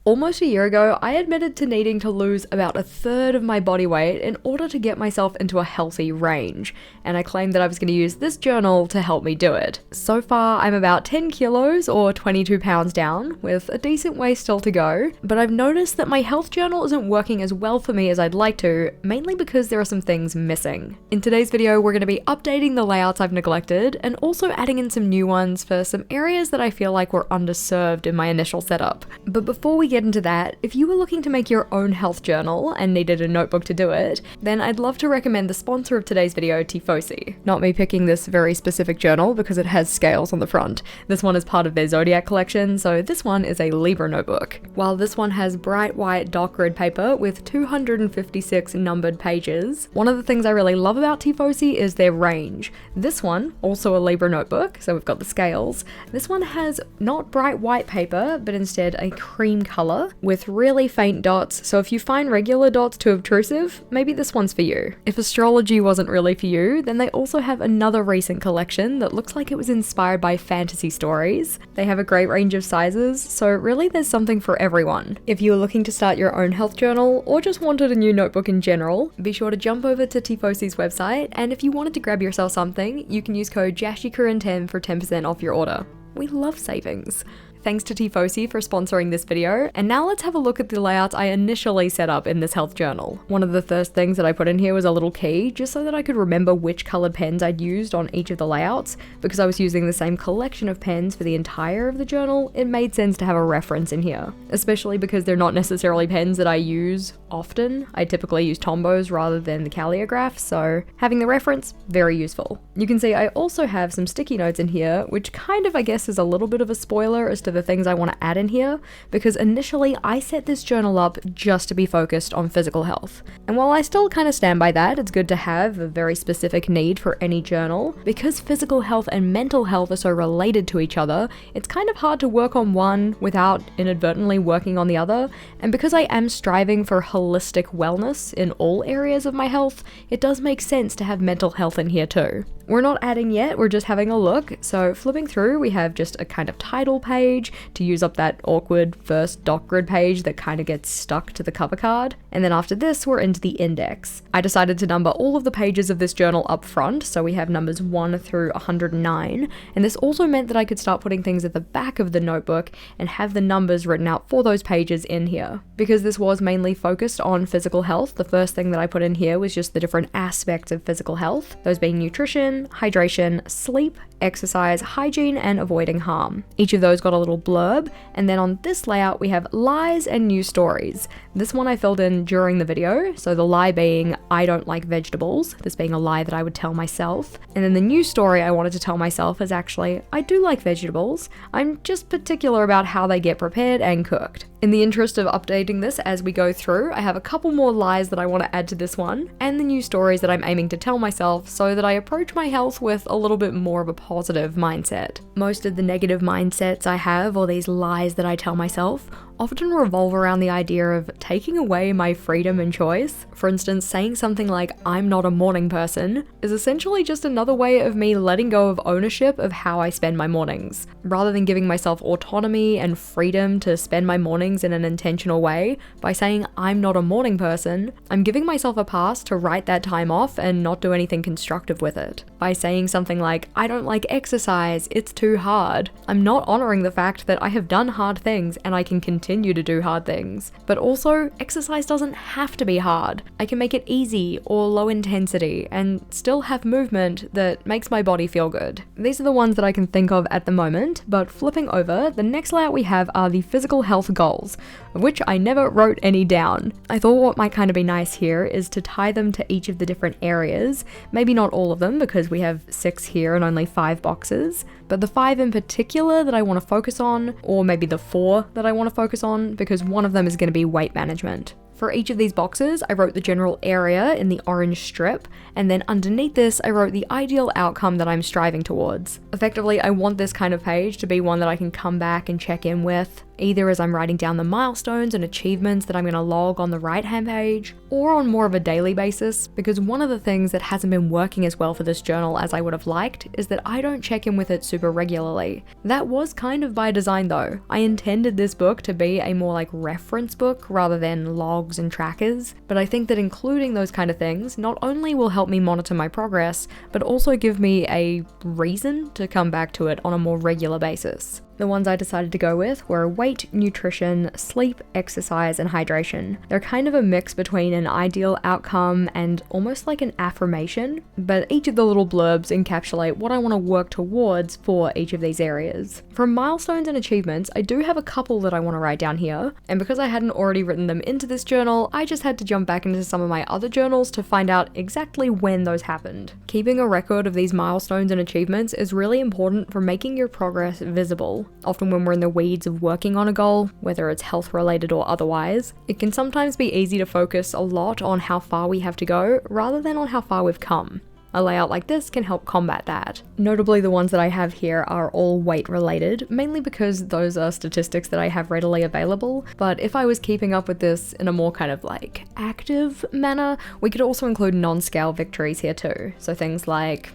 Almost a year ago, I admitted to needing to lose about a third of my body weight in order to get myself into a healthy range, and I claimed that I was going to use this journal to help me do it. So far, I'm about 10 kilos or 22 pounds down, with a decent way still to go, but I've noticed that my health journal isn't working as well for me as I'd like to, mainly because there are some things missing. In today's video, we're going to be updating the layouts I've neglected, and also adding in some new ones for some areas that I feel like were underserved in my initial setup. But before we get into that, if you were looking to make your own health journal and needed a notebook to do it, then I'd love to recommend the sponsor of today's video, Tifosi. Not me picking this very specific journal because it has scales on the front. This one is part of their Zodiac collection, so this one is a Libra notebook. While this one has bright white doc grid paper with 256 numbered pages, one of the things I really love about Tifosi is their range. This one, also a Libra notebook, so we've got the scales. This one has not bright white paper, but instead a cream color with really faint dots, so if you find regular dots too obtrusive, maybe this one's for you. If astrology wasn't really for you, then they also have another recent collection that looks like it was inspired by fantasy stories. They have a great range of sizes, so really there's something for everyone. If you are looking to start your own health journal, or just wanted a new notebook in general, be sure to jump over to Tifosi's website, and if you wanted to grab yourself something, you can use code JashiiCorrin10 for 10% off your order. We love savings. Thanks to Tifosi for sponsoring this video, and now let's have a look at the layouts I initially set up in this health journal. One of the first things that I put in here was a little key, just so that I could remember which colored pens I'd used on each of the layouts. Because I was using the same collection of pens for the entire of the journal, it made sense to have a reference in here. Especially because they're not necessarily pens that I use often. I typically use Tombos rather than the calligraph, so having the reference, very useful. You can see I also have some sticky notes in here, which kind of, I guess, is a little bit of a spoiler as to the things I want to add in here, because initially I set this journal up just to be focused on physical health. And while I still kind of stand by that, it's good to have a very specific need for any journal. Because physical health and mental health are so related to each other, it's kind of hard to work on one without inadvertently working on the other, and because I am striving for holistic wellness in all areas of my health, it does make sense to have mental health in here too. We're not adding yet, we're just having a look, so flipping through we have just a kind of title page to use up that awkward first doc grid page that kind of gets stuck to the cover card, and then after this we're into the index. I decided to number all of the pages of this journal up front, so we have numbers 1 through 109, and this also meant that I could start putting things at the back of the notebook and have the numbers written out for those pages in here. Because this was mainly focused on physical health, the first thing that I put in here was just the different aspects of physical health, those being nutrition, hydration, sleep, exercise, hygiene, and avoiding harm. Each of those got a little blurb, and then on this layout we have lies and news stories. This one I filled in during the video, so the lie being I don't like vegetables, this being a lie that I would tell myself, and then the news story I wanted to tell myself is actually I do like vegetables, I'm just particular about how they get prepared and cooked. In the interest of updating this as we go through, I have a couple more lies that I want to add to this one, and the news stories that I'm aiming to tell myself so that I approach my health with a little bit more of a positive mindset. Most of the negative mindsets I have, or these lies that I tell myself, often revolve around the idea of taking away my freedom and choice. For instance, saying something like I'm not a morning person is essentially just another way of me letting go of ownership of how I spend my mornings. Rather than giving myself autonomy and freedom to spend my mornings in an intentional way, by saying I'm not a morning person, I'm giving myself a pass to write that time off and not do anything constructive with it. By saying something like I don't like exercise, it's too hard, I'm not honoring the fact that I have done hard things and I can continue to do hard things. But also, exercise doesn't have to be hard. I can make it easy or low intensity and still have movement that makes my body feel good. These are the ones that I can think of at the moment, but flipping over, the next layout we have are the physical health goals, of which I never wrote any down. I thought what might kind of be nice here is to tie them to each of the different areas, maybe not all of them because we have 6 here and only 5 boxes, but the 5 in particular that I want to focus on, or maybe the 4 that I want to focus on, because one of them is going to be weight management. For each of these boxes, I wrote the general area in the orange strip, and then underneath this, I wrote the ideal outcome that I'm striving towards. Effectively, I want this kind of page to be one that I can come back and check in with, either as I'm writing down the milestones and achievements that I'm going to log on the right-hand page, or on more of a daily basis, because one of the things that hasn't been working as well for this journal as I would have liked is that I don't check in with it super super regularly. That was kind of by design though. I intended this book to be a more like reference book rather than logs and trackers, but I think that including those kind of things not only will help me monitor my progress, but also give me a reason to come back to it on a more regular basis. The ones I decided to go with were weight, nutrition, sleep, exercise, and hydration. They're kind of a mix between an ideal outcome and almost like an affirmation, but each of the little blurbs encapsulate what I want to work towards for each of these areas. For milestones and achievements, I do have a couple that I want to write down here, and because I hadn't already written them into this journal, I just had to jump back into some of my other journals to find out exactly when those happened. Keeping a record of these milestones and achievements is really important for making your progress visible. Often when we're in the weeds of working on a goal, whether it's health related or otherwise, it can sometimes be easy to focus a lot on how far we have to go rather than on how far we've come. A layout like this can help combat that. Notably, the ones that I have here are all weight related, mainly because those are statistics that I have readily available, but if I was keeping up with this in a more kind of like active manner, we could also include non-scale victories here too. So things like,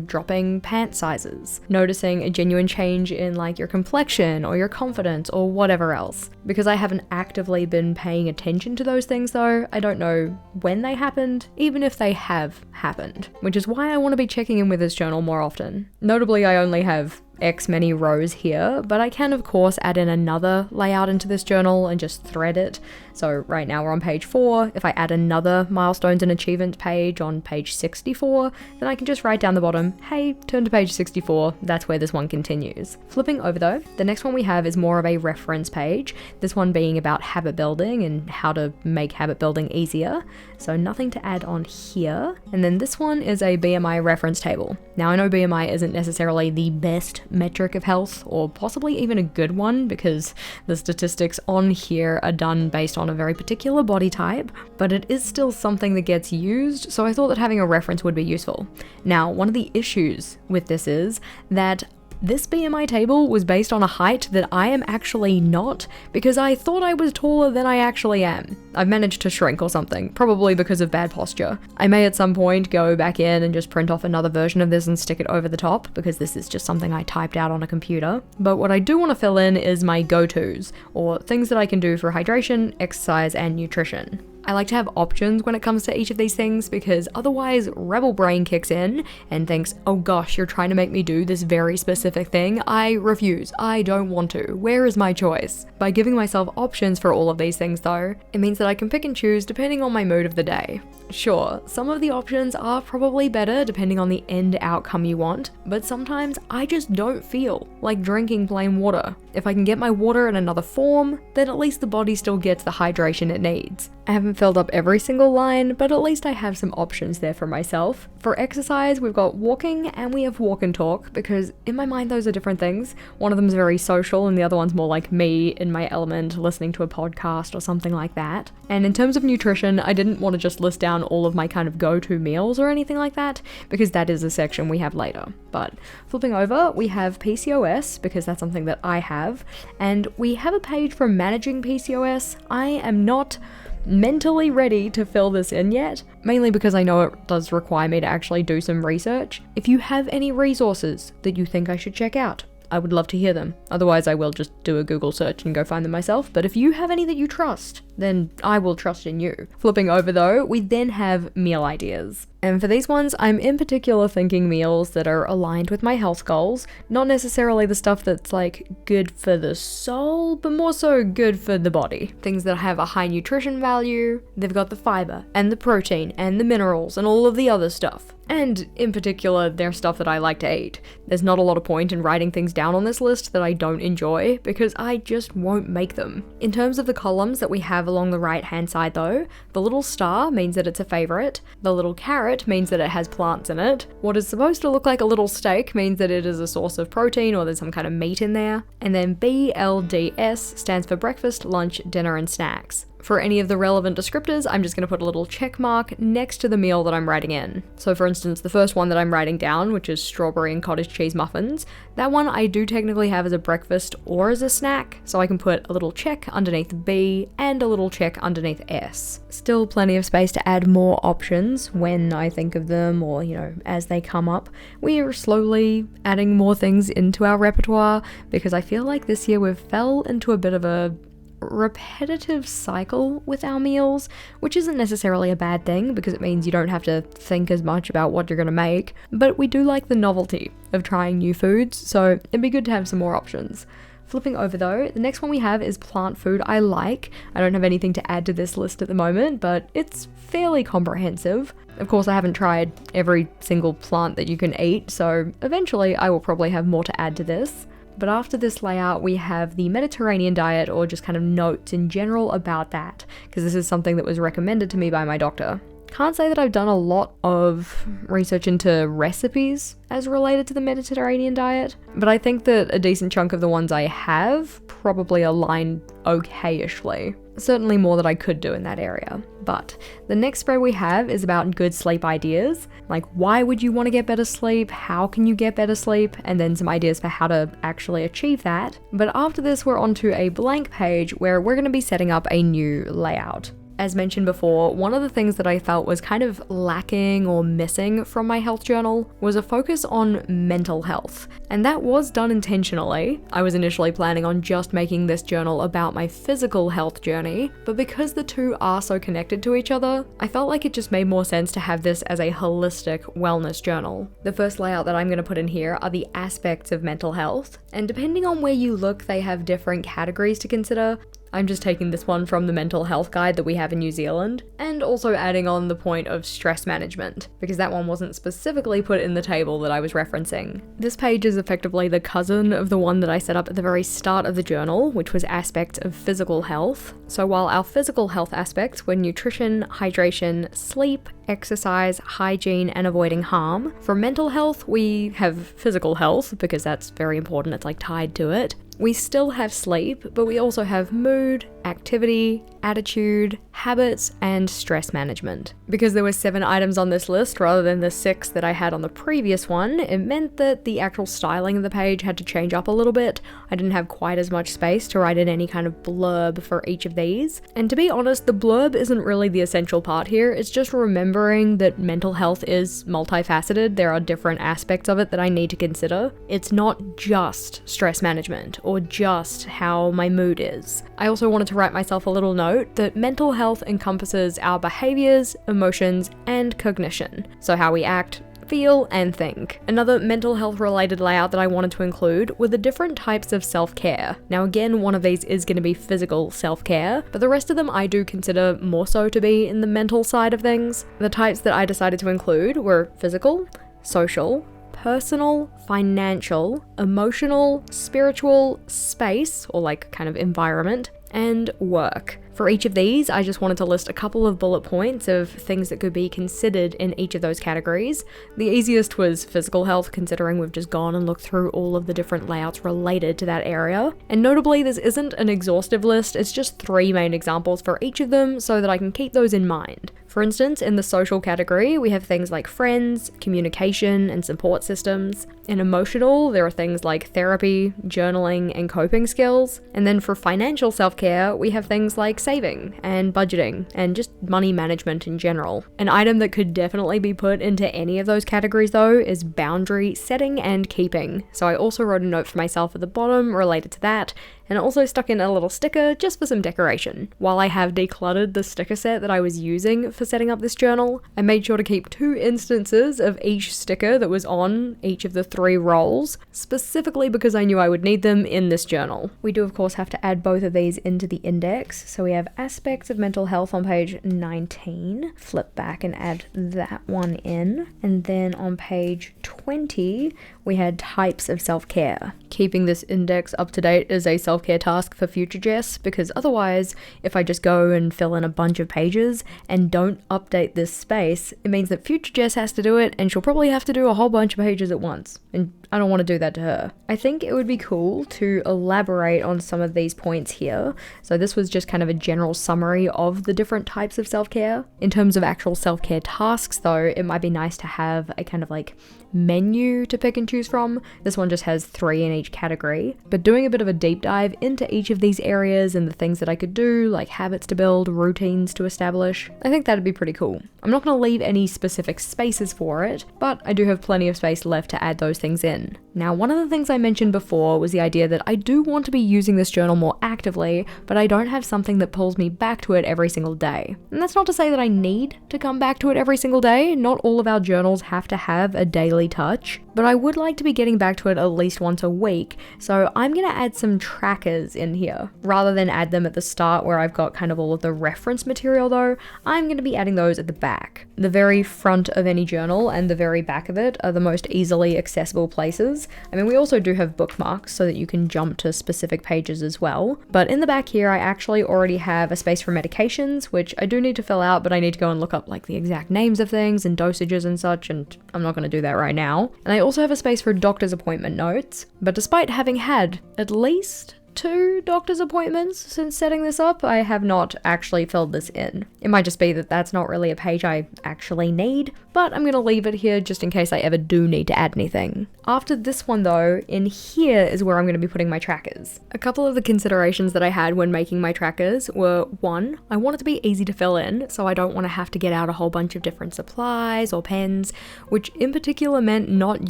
dropping pant sizes, noticing a genuine change in like your complexion or your confidence or whatever else. Because I haven't actively been paying attention to those things though, I don't know when they happened, even if they have happened, which is why I want to be checking in with this journal more often. Notably, I only have X many rows here, but I can of course add in another layout into this journal and just thread it. So right now we're on page 4. If I add another milestones and achievements page on page 64, then I can just write down the bottom, hey, turn to page 64, that's where this one continues. Flipping over though, the next one we have is more of a reference page, this one being about habit building and how to make habit building easier. So nothing to add on here. And then this one is a BMI reference table. Now I know BMI isn't necessarily the best metric of health, or possibly even a good one, because the statistics on here are done based on a very particular body type, but it is still something that gets used, so I thought that having a reference would be useful. Now, one of the issues with this is that this BMI table was based on a height that I am actually not, because I thought I was taller than I actually am. I've managed to shrink or something, probably because of bad posture. I may at some point go back in and just print off another version of this and stick it over the top, because this is just something I typed out on a computer. But what I do want to fill in is my go-tos, or things that I can do for hydration, exercise, and nutrition. I like to have options when it comes to each of these things, because otherwise rebel brain kicks in and thinks, oh gosh, you're trying to make me do this very specific thing. I refuse. I don't want to. Where is my choice? By giving myself options for all of these things though, it means that I can pick and choose depending on my mood of the day. Sure, some of the options are probably better depending on the end outcome you want, but sometimes I just don't feel like drinking plain water. If I can get my water in another form, then at least the body still gets the hydration it needs. I haven't filled up every single line, but at least I have some options there for myself. For exercise, we've got walking and we have walk and talk, because in my mind those are different things. One of them is very social and the other one's more like me in my element, listening to a podcast or something like that. And in terms of nutrition, I didn't want to just list down all of my kind of go-to meals or anything like that, because that is a section we have later. But flipping over, we have PCOS, because that's something that I have, and we have a page for managing PCOS. I am not mentally ready to fill this in yet, mainly because I know it does require me to actually do some research. If you have any resources that you think I should check out, I would love to hear them. Otherwise, I will just do a Google search and go find them myself. But if you have any that you trust, then I will trust in you. Flipping over though, we then have meal ideas. And for these ones, I'm in particular thinking meals that are aligned with my health goals, not necessarily the stuff that's like good for the soul, but more so good for the body. Things that have a high nutrition value, they've got the fiber and the protein and the minerals and all of the other stuff. And in particular, they're stuff that I like to eat. There's not a lot of point in writing things down on this list that I don't enjoy, because I just won't make them. In terms of the columns that we have along the right hand side though, the little star means that it's a favorite, the little carrot means that it has plants in it, what is supposed to look like a little steak means that it is a source of protein or there's some kind of meat in there, and then BLDS stands for breakfast, lunch, dinner, and snacks. For any of the relevant descriptors, I'm just going to put a little check mark next to the meal that I'm writing in. So for instance, the first one that I'm writing down, which is strawberry and cottage cheese muffins, that one I do technically have as a breakfast or as a snack, so I can put a little check underneath B and a little check underneath S. Still plenty of space to add more options when I think of them or, as they come up. We are slowly adding more things into our repertoire because I feel like this year we've fell into a bit of a repetitive cycle with our meals, which isn't necessarily a bad thing because it means you don't have to think as much about what you're gonna make, but we do like the novelty of trying new foods, so it'd be good to have some more options. Flipping over though, the next one we have is plant food I like. I don't have anything to add to this list at the moment, but it's fairly comprehensive. Of course, I haven't tried every single plant that you can eat, so eventually I will probably have more to add to this. But after this layout, we have the Mediterranean diet, or just kind of notes in general about that, because this is something that was recommended to me by my doctor. Can't say that I've done a lot of research into recipes as related to the Mediterranean diet, but I think that a decent chunk of the ones I have probably align okay-ishly. Certainly more that I could do in that area. But the next spread we have is about good sleep ideas, like why would you want to get better sleep, how can you get better sleep, and then some ideas for how to actually achieve that. But after this, we're onto a blank page where we're going to be setting up a new layout. As mentioned before, one of the things that I felt was kind of lacking or missing from my health journal was a focus on mental health. And that was done intentionally. I was initially planning on just making this journal about my physical health journey, but because the two are so connected to each other, I felt like it just made more sense to have this as a holistic wellness journal. The first layout that I'm going to put in here are the aspects of mental health, and depending on where you look, they have different categories to consider. I'm just taking this one from the mental health guide that we have in New Zealand, and also adding on the point of stress management, because that one wasn't specifically put in the table that I was referencing. This page is effectively the cousin of the one that I set up at the very start of the journal, which was aspects of physical health. So while our physical health aspects were nutrition, hydration, sleep, exercise, hygiene, and avoiding harm, for mental health we have physical health, because that's very important, it's like tied to it. We still have sleep, but we also have mood, activity, attitude, habits, and stress management. Because there were 7 items on this list rather than the 6 that I had on the previous one, it meant that the actual styling of the page had to change up a little bit. I didn't have quite as much space to write in any kind of blurb for each of these. And to be honest, the blurb isn't really the essential part here, it's just remembering that mental health is multifaceted. There are different aspects of it that I need to consider. It's not just stress management or just how my mood is. I also wanted to write myself a little note that mental health encompasses our behaviors, emotions, and cognition. So how we act, feel, and think. Another mental health related layout that I wanted to include were the different types of self-care. Now again, one of these is going to be physical self-care, but the rest of them I do consider more so to be in the mental side of things. The types that I decided to include were physical, social, personal, financial, emotional, spiritual, space, or like kind of environment, and work. For each of these, I just wanted to list a couple of bullet points of things that could be considered in each of those categories. The easiest was physical health, considering we've just gone and looked through all of the different layouts related to that area. And notably, this isn't an exhaustive list, it's just 3 main examples for each of them so that I can keep those in mind. For instance, in the social category, we have things like friends, communication, and support systems. In emotional, there are things like therapy, journaling, and coping skills. And then for financial self-care, we have things like saving and budgeting and just money management in general. An item that could definitely be put into any of those categories though is boundary setting and keeping. So I also wrote a note for myself at the bottom related to that, and also stuck in a little sticker just for some decoration. While I have decluttered the sticker set that I was using for setting up this journal, I made sure to keep 2 instances of each sticker that was on each of the 3 roles, specifically because I knew I would need them in this journal. We do of course have to add both of these into the index, so we have aspects of mental health on page 19, flip back and add that one in, and then on page 20 we had types of self-care. Keeping this index up to date is a self-care task for future Jess, because otherwise, if I just go and fill in a bunch of pages and don't update this space, it means that future Jess has to do it, and she'll probably have to do a whole bunch of pages at once. And I don't want to do that to her. I think it would be cool to elaborate on some of these points here. So this was just kind of a general summary of the different types of self-care. In terms of actual self-care tasks though, it might be nice to have a kind of like menu to pick and choose from. This one just has 3 in each category. But doing a bit of a deep dive into each of these areas and the things that I could do, like habits to build, routines to establish, I think that'd be pretty cool. I'm not going to leave any specific spaces for it, but I do have plenty of space left to add those things in. Now, one of the things I mentioned before was the idea that I do want to be using this journal more actively, but I don't have something that pulls me back to it every single day. And that's not to say that I need to come back to it every single day. Not all of our journals have to have a daily touch, but I would like to be getting back to it at least once a week, so I'm going to add some trackers in here. Rather than add them at the start where I've got kind of all of the reference material though, I'm going to be adding those at the back. The very front of any journal and the very back of it are the most easily accessible places. I mean, we also do have bookmarks so that you can jump to specific pages as well, but in the back here I actually already have a space for medications, which I do need to fill out, but I need to go and look up like the exact names of things and dosages and such, and I'm not going to do that right now. And I also have a space for doctor's appointment notes, but despite having had at least 2 doctor's appointments since setting this up, I have not actually filled this in. It might just be that that's not really a page I actually need, but I'm going to leave it here just in case I ever do need to add anything. After this one though, in here is where I'm going to be putting my trackers. A couple of the considerations that I had when making my trackers were, 1, I want it to be easy to fill in, so I don't want to have to get out a whole bunch of different supplies or pens, which in particular meant not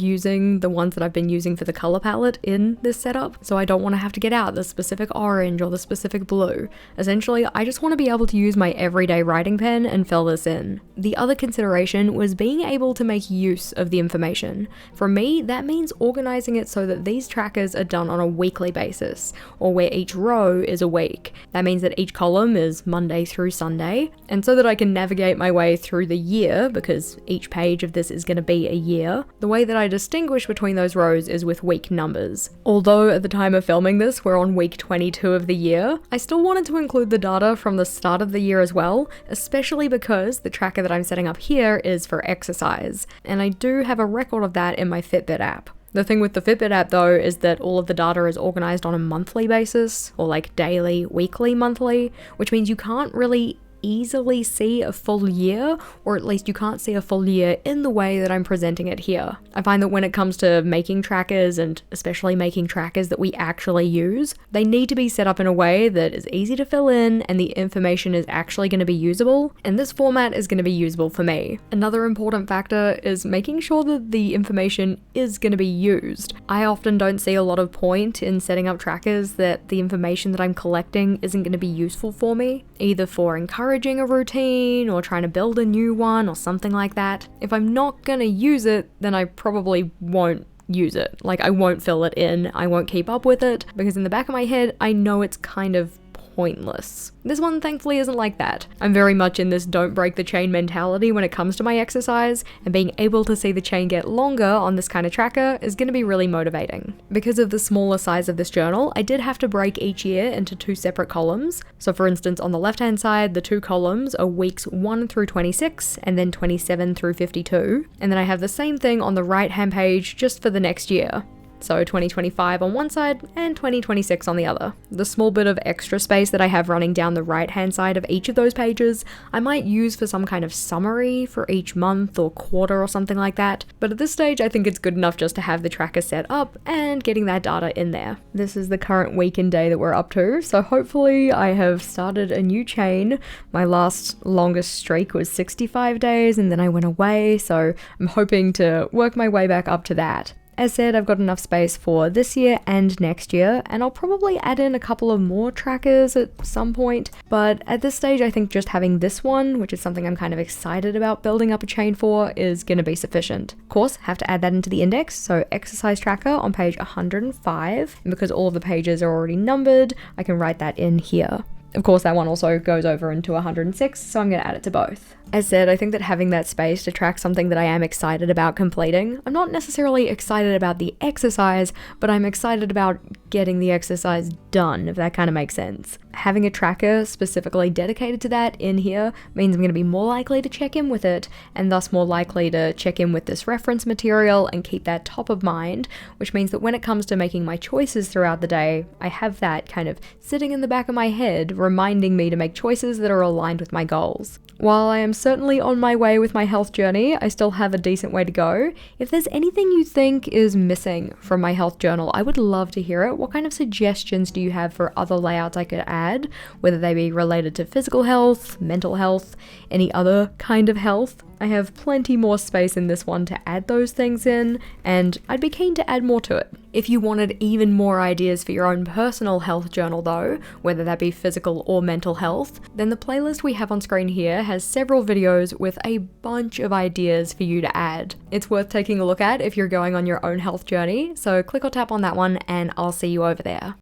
using the ones that I've been using for the color palette in this setup, so I don't want to have to get out the specific orange or the specific blue. Essentially, I just want to be able to use my everyday writing pen and fill this in. The other consideration was being able to make use of the information. For me, that means organizing it so that these trackers are done on a weekly basis, or where each row is a week. That means that each column is Monday through Sunday, and so that I can navigate my way through the year, because each page of this is going to be a year, the way that I distinguish between those rows is with week numbers. Although at the time of filming this, we're on week 22 of the year, I still wanted to include the data from the start of the year as well, especially because the tracker that I'm setting up here is for exercise, and I do have a record of that in my Fitbit app. The thing with the Fitbit app though is that all of the data is organized on a monthly basis, or like daily, weekly, monthly, which means you can't really easily see a full year, or at least you can't see a full year in the way that I'm presenting it here. I find that when it comes to making trackers, and especially making trackers that we actually use, they need to be set up in a way that is easy to fill in and the information is actually going to be usable, and this format is going to be usable for me. Another important factor is making sure that the information is going to be used. I often don't see a lot of point in setting up trackers that the information that I'm collecting isn't going to be useful for me, either for encouraging a routine or trying to build a new one or something like that. If I'm not gonna use it, then I probably won't use it. Like, I won't fill it in, I won't keep up with it, because in the back of my head, I know it's kind of pointless. This one thankfully isn't like that. I'm very much in this don't break the chain mentality when it comes to my exercise, and being able to see the chain get longer on this kind of tracker is going to be really motivating. Because of the smaller size of this journal, I did have to break each year into 2 separate columns. So for instance, on the left hand side, the 2 columns are weeks 1 through 26 and then 27 through 52. And then I have the same thing on the right hand page just for the next year. So 2025 on one side and 2026 on the other. The small bit of extra space that I have running down the right hand side of each of those pages, I might use for some kind of summary for each month or quarter or something like that, but at this stage I think it's good enough just to have the tracker set up and getting that data in there. This is the current week and day that we're up to, so hopefully I have started a new chain. My last longest streak was 65 days and then I went away, so I'm hoping to work my way back up to that. As said, I've got enough space for this year and next year, and I'll probably add in a couple of more trackers at some point, but at this stage I think just having this one, which is something I'm kind of excited about building up a chain for, is going to be sufficient. Of course, have to add that into the index, so exercise tracker on page 105, and because all of the pages are already numbered, I can write that in here. Of course, that one also goes over into 106, so I'm going to add it to both. As said, I think that having that space to track something that I am excited about completing, I'm not necessarily excited about the exercise, but I'm excited about getting the exercise done, if that kind of makes sense. Having a tracker specifically dedicated to that in here means I'm going to be more likely to check in with it, and thus more likely to check in with this reference material and keep that top of mind, which means that when it comes to making my choices throughout the day, I have that kind of sitting in the back of my head, reminding me to make choices that are aligned with my goals. While I am certainly on my way with my health journey, I still have a decent way to go. If there's anything you think is missing from my health journal, I would love to hear it. What kind of suggestions do you have for other layouts I could add, whether they be related to physical health, mental health, any other kind of health? I have plenty more space in this one to add those things in, and I'd be keen to add more to it. If you wanted even more ideas for your own personal health journal though, whether that be physical or mental health, then the playlist we have on screen here has several videos with a bunch of ideas for you to add. It's worth taking a look at if you're going on your own health journey, so click or tap on that one and I'll see you over there.